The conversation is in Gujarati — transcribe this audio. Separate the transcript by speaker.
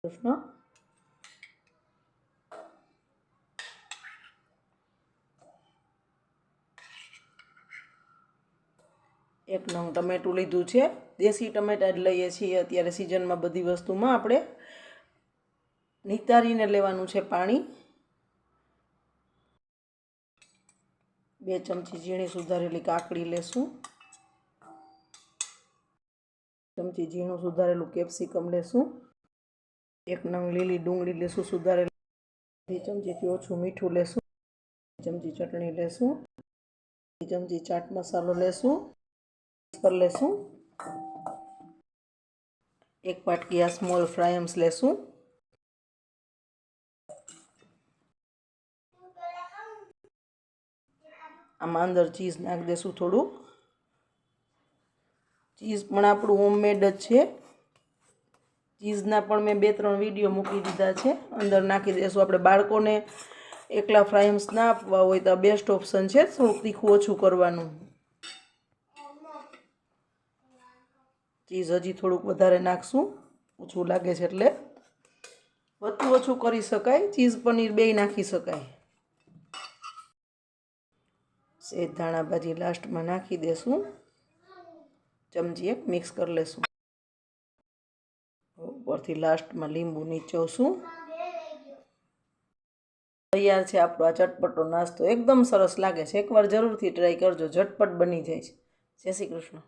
Speaker 1: કૃષ્ણ. એક નંગ ટમેટું લીધું છે. દેશી ટમેટા જ લઈએ છીએ અત્યારે સિઝનમાં. બધી વસ્તુમાં આપણે નિતારીને લેવાનું છે પાણી. 2 ચમચી ઝીણી સુધારેલી કાકડી લેશું. ચમચી ઝીણું સુધારેલું કેપ્સિકમ લેશું. 1 નંગ લીલી ડુંગળી લેશું સુધારેલી. 2 ચમચીથી ઓછું મીઠું લેશું. 2 ચમચી ચટણી લેશું. 2 ચમચી ચાટ મસાલો લેશું. કરી લેશું. 1 વાટકી આ સ્મોલ ફ્રાયમ્સ લેશું. આમાં અંદર ચીઝ નાખી દેશું થોડું. ચીઝ પણ આપણું હોમમેડ જ છે. ચીઝના પણ મેં 2-3 વિડીયો મૂકી દીધા છે. અંદર નાખી દેશું. આપણે બાળકોને એકલા ફ્રાયમ્સ ના આપવા હોય તો બેસ્ટ ઓપ્શન છે. થોડુંક તીખું ઓછું કરવાનું. ચીઝ હજી થોડુંક વધારે નાખશું, ઓછું લાગે છે એટલે. વધુ ઓછું કરી શકાય. ચીઝ પનીર બેય નાખી શકાય. સેજ ધાણા ભાજી લાસ્ટમાં નાખી દેશું. ચમચી 1 મિક્સ કરી લેશું. ઉપરથી લાસ્ટમાં લીંબુ નીચોવશું. તૈયાર છે આપણો આ ચટપટો નાસ્તો. એકદમ સરસ લાગે છે. એકવાર જરૂરથી ટ્રાય કરજો. ઝટપટ બની જાય છે. જય શ્રી કૃષ્ણ.